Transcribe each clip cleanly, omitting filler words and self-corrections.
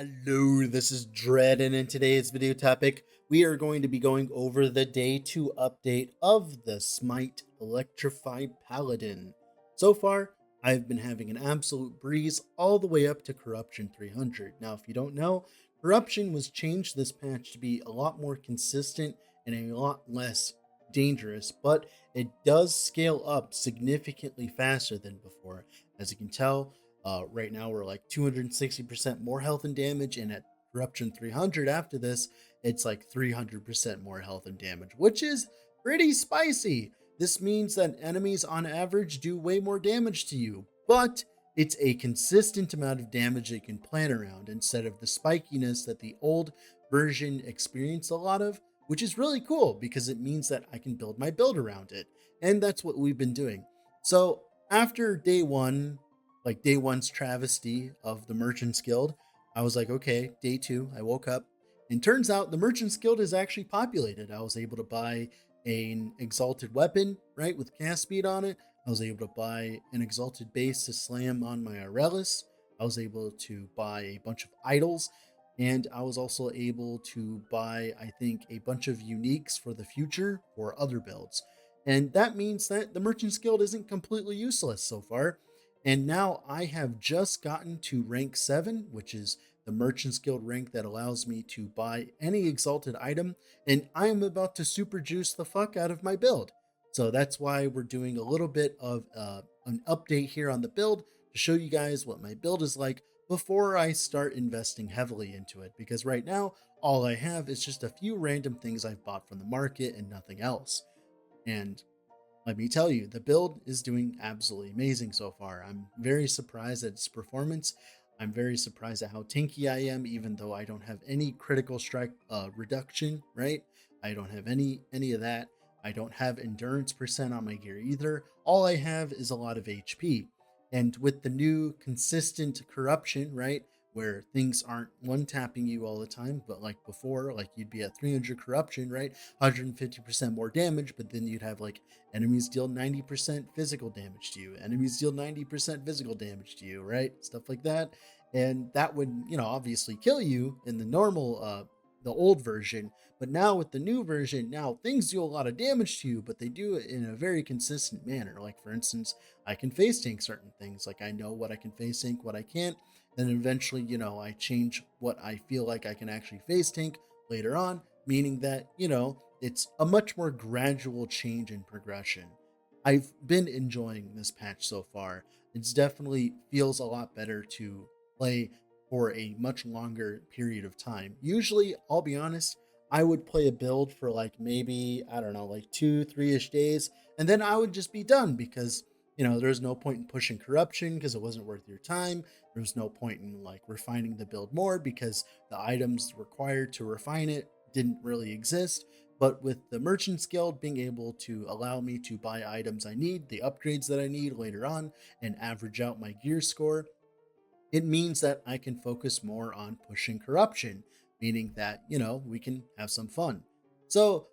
Hello, this is Dread, and in today's video topic, we are going to be going over the day 2 update of the Smite Electrify Paladin. So far, I've been having an absolute breeze all the way up to Corruption 300. Now, if you don't know, Corruption was changed this patch to be a lot more consistent and a lot less dangerous, but it does scale up significantly faster than before. As you can tell, right now, we're like 260% more health and damage, and at Corruption 300 after this, it's like 300% more health and damage, which is pretty spicy. This means that enemies on average do way more damage to you, but it's a consistent amount of damage that you can plan around instead of the spikiness that the old version experienced a lot of, which is really cool because it means that I can build my build around it. And that's what we've been doing. So after day one, like day one's travesty of the Merchant's Guild, I was like, okay, day two, I woke up, and turns out the Merchant's Guild is actually populated. I was able to buy an exalted weapon, right, with cast speed on it. I was able to buy an exalted base to slam on my Aurelis. I was able to buy a bunch of idols, and I was also able to buy, I think, a bunch of uniques for the future for other builds. And that means that the Merchant's Guild isn't completely useless so far. And now I have just gotten to rank 7, which is the Merchant's Guild rank that allows me to buy any exalted item, and I am about to super juice the fuck out of my build. So that's why we're doing a little bit of an update here on the build to show you guys what my build is like before I start investing heavily into it. Because right now, all I have is just a few random things I've bought from the market and nothing else. And let me tell you, the build is doing absolutely amazing so far. I'm very surprised at its performance. I'm very surprised at how tanky I am, even though I don't have any critical strike reduction, right? I don't have any of that. I don't have endurance percent on my gear either. All I have is a lot of HP. And with the new consistent corruption, right? Where things aren't one tapping you all the time, but like before, like you'd be at 300 corruption, right? 150% more damage, but then you'd have like enemies deal 90% physical damage to you, enemies deal 90% physical damage to you, right? Stuff like that. And that would, obviously kill you in the normal, the old version. But now with the new version, now things do a lot of damage to you, but they do it in a very consistent manner. Like, for instance, I can face tank certain things. Like, I know what I can face tank, what I can't. Then eventually, I change what I feel like I can actually face tank later on, meaning that, it's a much more gradual change in progression. I've been enjoying this patch so far. It's definitely feels a lot better to play for a much longer period of time. Usually, I'll be honest, I would play a build for like maybe, I don't know, like 2, 3 ish days, and then I would just be done because, there's no point in pushing corruption because it wasn't worth your time. There's no point in like refining the build more because the items required to refine it didn't really exist. But with the Merchant's Guild being able to allow me to buy items I need, the upgrades that I need later on, and average out my gear score, it means that I can focus more on pushing corruption, meaning that, we can have some fun. So,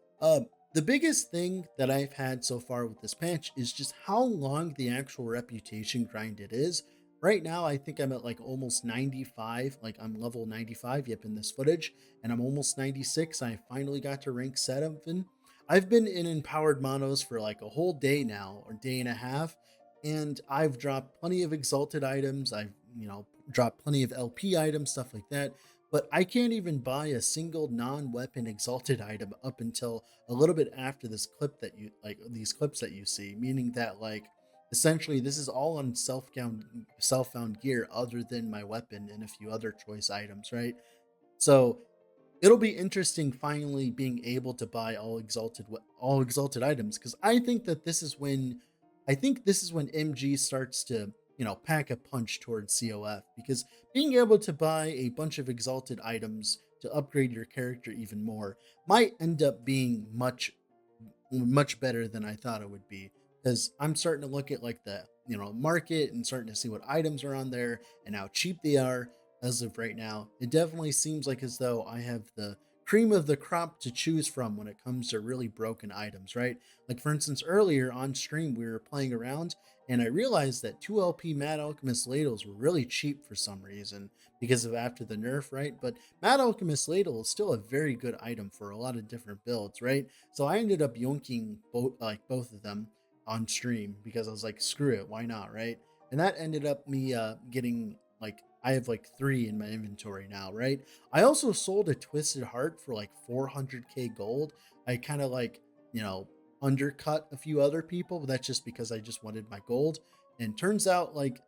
the biggest thing that I've had so far with this patch is just how long the actual reputation grind it is. Right now, I think I'm at like almost 95, like I'm level 95, yep, in this footage, and I'm almost 96. I finally got to rank 7. I've been in empowered monos for like a whole day now, or day and a half, and I've dropped plenty of exalted items. I've, dropped plenty of LP items, stuff like that. But I can't even buy a single non-weapon exalted item up until a little bit after this clip that you like these clips that you see, meaning that like essentially this is all on self-found gear other than my weapon and a few other choice items, right? So it'll be interesting finally being able to buy all exalted items because I think this is when MG starts to, pack a punch towards COF, because being able to buy a bunch of exalted items to upgrade your character even more might end up being much better than I thought it would be, because I'm starting to look at like the, market and starting to see what items are on there and how cheap they are. As of right now, it definitely seems like as though I have the cream of the crop to choose from when it comes to really broken items, right? Like for instance, earlier on stream we were playing around and I realized that 2 LP Mad Alchemist ladles were really cheap for some reason because of after the nerf, right? But Mad Alchemist ladle is still a very good item for a lot of different builds, right? So I ended up yonking both of them on stream because I was like, screw it, why not, right? And that ended up me getting like I have like 3 in my inventory now, right? I also sold a Twisted Heart for like 400k gold. I kind of like, you know, undercut a few other people, but that's just because I just wanted my gold. And turns out like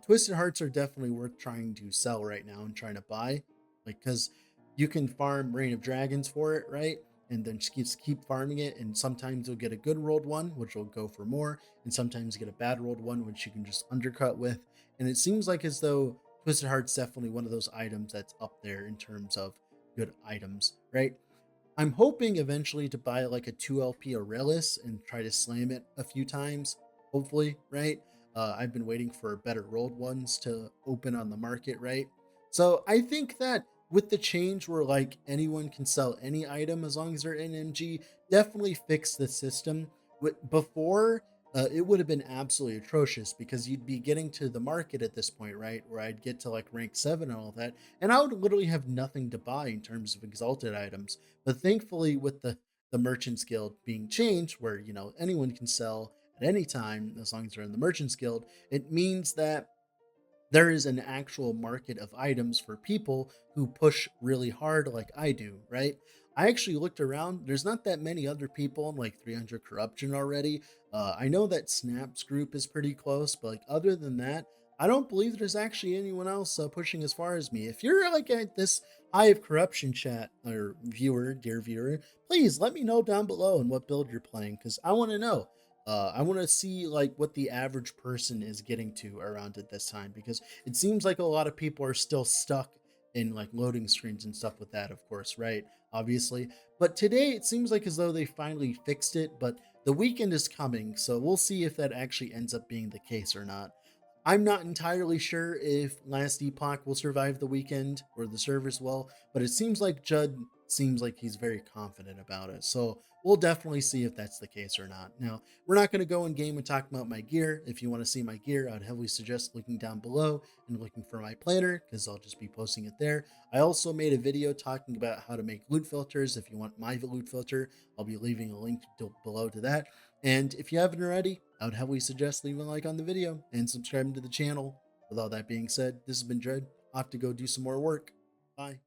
Twisted Hearts are definitely worth trying to sell right now and trying to buy, like because you can farm Reign of Dragons for it, right? And then just keep farming it, and sometimes you'll get a good rolled one, which will go for more, and sometimes you get a bad rolled one, which you can just undercut with. And it seems like as though Twisted Heart's definitely one of those items that's up there in terms of good items, right? I'm hoping eventually to buy like a 2 LP Aurelis and try to slam it a few times, hopefully, right? I've been waiting for better rolled ones to open on the market, right? So I think that with the change where like anyone can sell any item as long as they're in MG, definitely fix the system. Before, it would have been absolutely atrocious because you'd be getting to the market at this point, right? Where I'd get to like rank 7 and all that, and I would literally have nothing to buy in terms of exalted items. But thankfully, with the Merchants Guild being changed, where anyone can sell at any time as long as they're in the Merchants Guild, it means that there is an actual market of items for people who push really hard like I do, right? I actually looked around. There's not that many other people in like 300 corruption already. I know that Snap's group is pretty close, but like other than that, I don't believe there's actually anyone else pushing as far as me. If you're like at this high of corruption chat or viewer, dear viewer, please let me know down below and what build you're playing because I want to know. I want to see like what the average person is getting to around at this time because it seems like a lot of people are still stuck in like loading screens and stuff with that, of course, right? Obviously. But today it seems like as though they finally fixed it, but the weekend is coming, so we'll see if that actually ends up being the case or not. I'm not entirely sure if Last Epoch will survive the weekend or the servers will, but it seems like Judd seems like he's very confident about it. So we'll definitely see if that's the case or not. Now, we're not going to go in game and talk about my gear. If you want to see my gear, I'd heavily suggest looking down below and looking for my planner because I'll just be posting it there. I also made a video talking about how to make loot filters. If you want my loot filter, I'll be leaving a link below to that. And if you haven't already, I would heavily suggest leaving a like on the video and subscribing to the channel. With all that being said, this has been Dread. I'll have to go do some more work. Bye.